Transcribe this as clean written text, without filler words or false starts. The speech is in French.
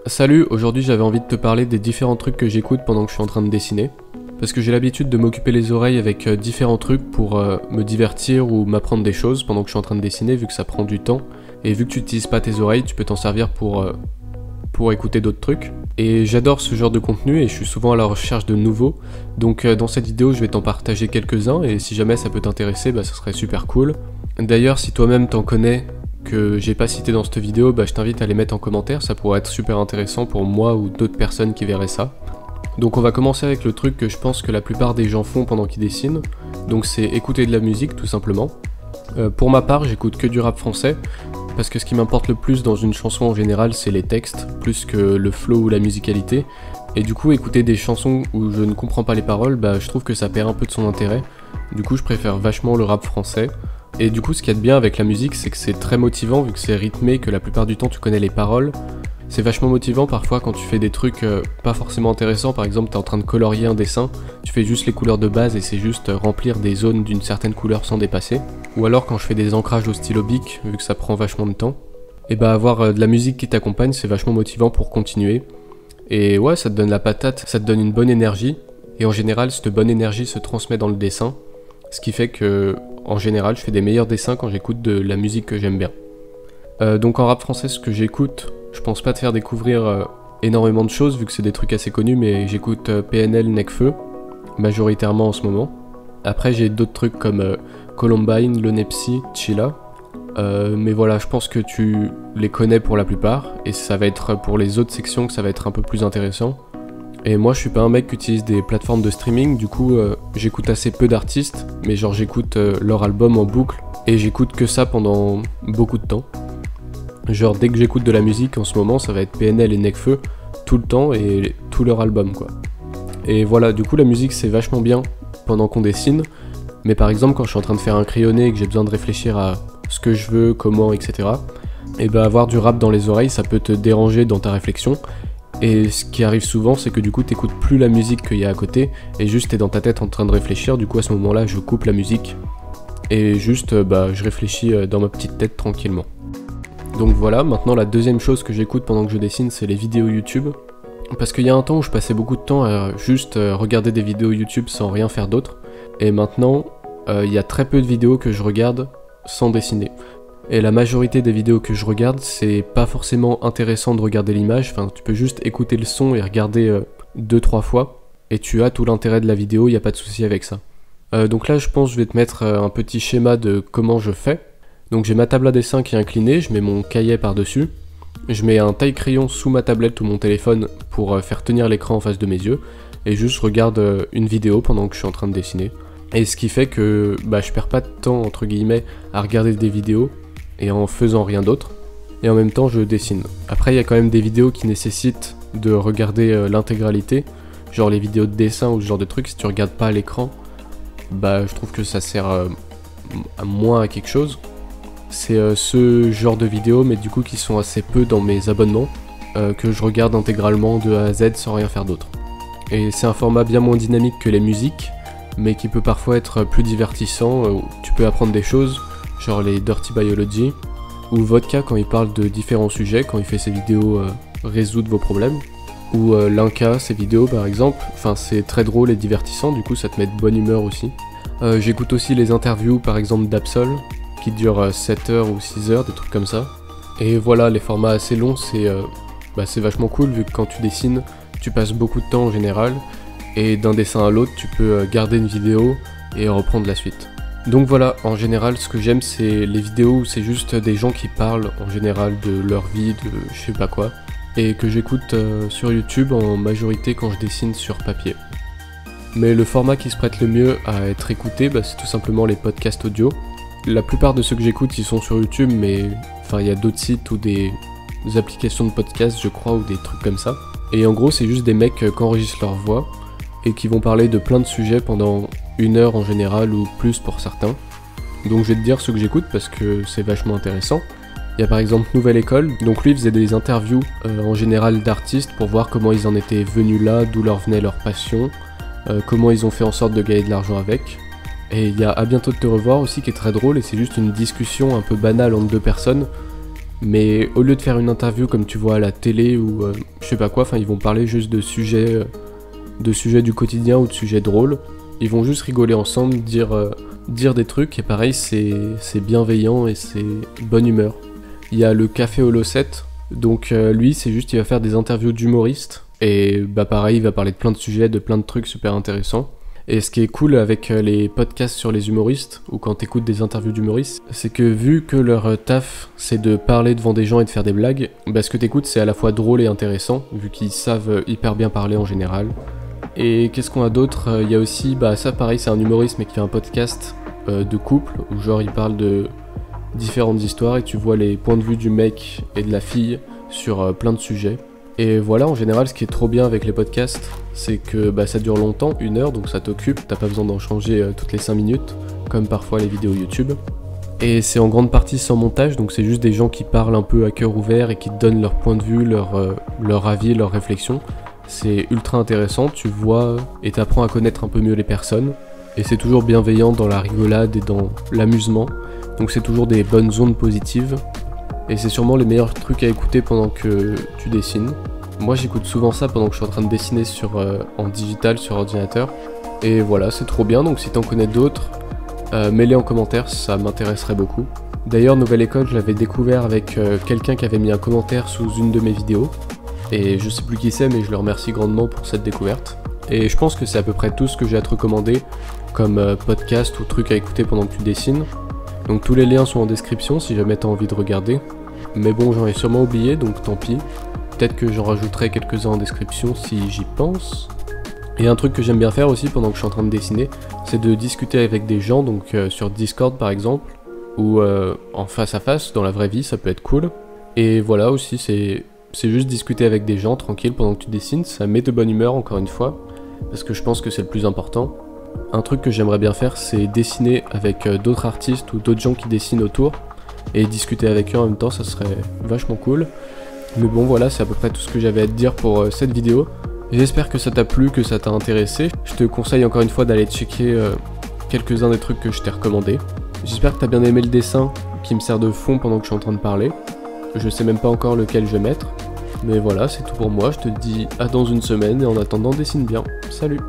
Salut, aujourd'hui j'avais envie de te parler des différents trucs que j'écoute pendant que je suis en train de dessiner. Parce que j'ai l'habitude de m'occuper les oreilles avec différents trucs pour me divertir ou m'apprendre des choses pendant que je suis en train de dessiner, vu que ça prend du temps. Et vu que tu n'utilises pas tes oreilles, tu peux t'en servir pour écouter d'autres trucs. Et j'adore ce genre de contenu et je suis souvent à la recherche de nouveaux. Donc dans cette vidéo je vais t'en partager quelques-uns et si jamais ça peut t'intéresser, ça serait super cool. D'ailleurs si toi-même t'en connais que j'ai pas cité dans cette vidéo, je t'invite à les mettre en commentaire, ça pourrait être super intéressant pour moi ou d'autres personnes qui verraient ça. Donc on va commencer avec le truc que je pense que la plupart des gens font pendant qu'ils dessinent, donc c'est écouter de la musique tout simplement. Pour ma part j'écoute que du rap français, parce que ce qui m'importe le plus dans une chanson en général c'est les textes, plus que le flow ou la musicalité, et du coup écouter des chansons où je ne comprends pas les paroles, je trouve que ça perd un peu de son intérêt, du coup je préfère vachement le rap français. Et du coup ce qu'il y a de bien avec la musique c'est que c'est très motivant vu que c'est rythmé, que la plupart du temps tu connais les paroles. C'est vachement motivant parfois quand tu fais des trucs pas forcément intéressants, par exemple t'es en train de colorier un dessin, tu fais juste les couleurs de base et c'est juste remplir des zones d'une certaine couleur sans dépasser. Ou alors quand je fais des ancrages au stylo bic, vu que ça prend vachement de temps, et avoir de la musique qui t'accompagne c'est vachement motivant pour continuer. Et ouais, ça te donne la patate, ça te donne une bonne énergie, et en général cette bonne énergie se transmet dans le dessin, ce qui fait que en général je fais des meilleurs dessins quand j'écoute de la musique que j'aime bien. Donc en rap français ce que j'écoute, je pense pas te faire découvrir énormément de choses vu que c'est des trucs assez connus, mais j'écoute PNL, Nekfeu, majoritairement en ce moment. Après j'ai d'autres trucs comme Columbine, Lonepsy, Chilla, mais voilà, je pense que tu les connais pour la plupart, et ça va être pour les autres sections que ça va être un peu plus intéressant. Et moi je suis pas un mec qui utilise des plateformes de streaming, du coup j'écoute assez peu d'artistes, mais genre j'écoute leur album en boucle, et j'écoute que ça pendant beaucoup de temps. Genre dès que j'écoute de la musique en ce moment ça va être PNL et Nekfeu tout le temps et tout leur album quoi. Et voilà, du coup la musique c'est vachement bien pendant qu'on dessine, mais par exemple quand je suis en train de faire un crayonné et que j'ai besoin de réfléchir à ce que je veux, comment, etc. Et avoir du rap dans les oreilles ça peut te déranger dans ta réflexion. Et ce qui arrive souvent c'est que du coup t'écoutes plus la musique qu'il y a à côté et juste t'es dans ta tête en train de réfléchir, du coup à ce moment là je coupe la musique et juste je réfléchis dans ma petite tête tranquillement. Donc voilà, maintenant la deuxième chose que j'écoute pendant que je dessine c'est les vidéos YouTube, parce qu'il y a un temps où je passais beaucoup de temps à juste regarder des vidéos YouTube sans rien faire d'autre, et maintenant il y a très peu de vidéos que je regarde sans dessiner. Et la majorité des vidéos que je regarde, c'est pas forcément intéressant de regarder l'image, enfin tu peux juste écouter le son et regarder 2-3 fois, et tu as tout l'intérêt de la vidéo, y a pas de souci avec ça. Donc là je pense que je vais te mettre un petit schéma de comment je fais. Donc j'ai ma table à dessin qui est inclinée, je mets mon cahier par dessus, je mets un taille-crayon sous ma tablette ou mon téléphone pour faire tenir l'écran en face de mes yeux, et juste je regarde une vidéo pendant que je suis en train de dessiner. Et ce qui fait que je perds pas de temps entre guillemets à regarder des vidéos, et en faisant rien d'autre, et en même temps je dessine. Après il y a quand même des vidéos qui nécessitent de regarder l'intégralité, genre les vidéos de dessin ou ce genre de trucs, si tu regardes pas à l'écran, je trouve que ça sert à moins à quelque chose. C'est ce genre de vidéos, mais du coup qui sont assez peu dans mes abonnements, que je regarde intégralement de A à Z sans rien faire d'autre. Et c'est un format bien moins dynamique que les musiques, mais qui peut parfois être plus divertissant, où tu peux apprendre des choses, genre les Dirty Biology, ou Vodka quand il parle de différents sujets, quand il fait ses vidéos résoudre vos problèmes, ou Linka, ses vidéos par exemple, enfin c'est très drôle et divertissant, du coup ça te met de bonne humeur aussi. J'écoute aussi les interviews par exemple d'Absol, qui durent 7 heures ou 6 heures, des trucs comme ça. Et voilà, les formats assez longs c'est vachement cool vu que quand tu dessines, tu passes beaucoup de temps en général, et d'un dessin à l'autre tu peux garder une vidéo et reprendre la suite. Donc voilà, en général ce que j'aime c'est les vidéos où c'est juste des gens qui parlent en général de leur vie, de je sais pas quoi, et que j'écoute sur YouTube en majorité quand je dessine sur papier. Mais le format qui se prête le mieux à être écouté, c'est tout simplement les podcasts audio. La plupart de ceux que j'écoute ils sont sur YouTube, mais il y a d'autres sites ou des applications de podcast je crois, ou des trucs comme ça. Et en gros c'est juste des mecs qui enregistrent leur voix et qui vont parler de plein de sujets pendant 1 heure en général ou plus pour certains. Donc je vais te dire ceux que j'écoute parce que c'est vachement intéressant. Il y a par exemple Nouvelle École, donc lui il faisait des interviews en général d'artistes pour voir comment ils en étaient venus là, d'où leur venait leur passion, comment ils ont fait en sorte de gagner de l'argent avec. Et il y a À bientôt de te revoir aussi qui est très drôle, et c'est juste une discussion un peu banale entre deux personnes, Mais au lieu de faire une interview comme tu vois à la télé ou je sais pas quoi, enfin ils vont parler juste de sujets du quotidien ou de sujets drôles. Ils vont juste rigoler ensemble, dire des trucs, et pareil c'est bienveillant et c'est bonne humeur. Il y a le Café Holo 7, donc lui c'est juste il va faire des interviews d'humoristes, et bah pareil il va parler de plein de sujets, de plein de trucs super intéressants. Et ce qui est cool avec les podcasts sur les humoristes, ou quand t'écoutes des interviews d'humoristes, c'est que vu que leur taf c'est de parler devant des gens et de faire des blagues, bah ce que t'écoutes c'est à la fois drôle et intéressant, vu qu'ils savent hyper bien parler en général. Et qu'est-ce qu'on a d'autre? Il y a aussi, bah ça pareil c'est un humoriste mais qui fait un podcast de couple, où genre il parle de différentes histoires et tu vois les points de vue du mec et de la fille sur plein de sujets. Et voilà, en général, ce qui est trop bien avec les podcasts, c'est que bah, ça dure longtemps, 1 heure, donc ça t'occupe, t'as pas besoin d'en changer toutes les 5 minutes, comme parfois les vidéos YouTube. Et c'est en grande partie sans montage, donc c'est juste des gens qui parlent un peu à cœur ouvert et qui te donnent leur point de vue, leur avis, leurs réflexions. C'est ultra intéressant, tu vois et t'apprends à connaître un peu mieux les personnes. Et c'est toujours bienveillant dans la rigolade et dans l'amusement, donc c'est toujours des bonnes ondes positives. Et c'est sûrement les meilleurs trucs à écouter pendant que tu dessines. Moi j'écoute souvent ça pendant que je suis en train de dessiner en digital sur ordinateur. Et voilà, c'est trop bien, donc si t'en connais d'autres, mets-les en commentaire, ça m'intéresserait beaucoup. D'ailleurs, Nouvelle École, je l'avais découvert avec quelqu'un qui avait mis un commentaire sous une de mes vidéos. Et je sais plus qui c'est, mais je le remercie grandement pour cette découverte. Et je pense que c'est à peu près tout ce que j'ai à te recommander comme podcast ou truc à écouter pendant que tu dessines. Donc tous les liens sont en description si jamais t'as envie de regarder. Mais bon, j'en ai sûrement oublié, donc tant pis. Peut-être que j'en rajouterai quelques-uns en description si j'y pense. Et un truc que j'aime bien faire aussi pendant que je suis en train de dessiner, c'est de discuter avec des gens, donc sur Discord par exemple, ou en face à face, dans la vraie vie, ça peut être cool. Et voilà aussi, c'est juste discuter avec des gens tranquille pendant que tu dessines, ça met de bonne humeur encore une fois, parce que je pense que c'est le plus important. Un truc que j'aimerais bien faire, c'est dessiner avec d'autres artistes ou d'autres gens qui dessinent autour, et discuter avec eux en même temps, ça serait vachement cool. Mais bon voilà, c'est à peu près tout ce que j'avais à te dire pour cette vidéo. J'espère que ça t'a plu, que ça t'a intéressé. Je te conseille encore une fois d'aller checker quelques-uns des trucs que je t'ai recommandés. J'espère que t'as bien aimé le dessin qui me sert de fond pendant que je suis en train de parler. Je sais même pas encore lequel je vais mettre. Mais voilà, c'est tout pour moi, je te dis à dans une semaine et en attendant dessine bien. Salut!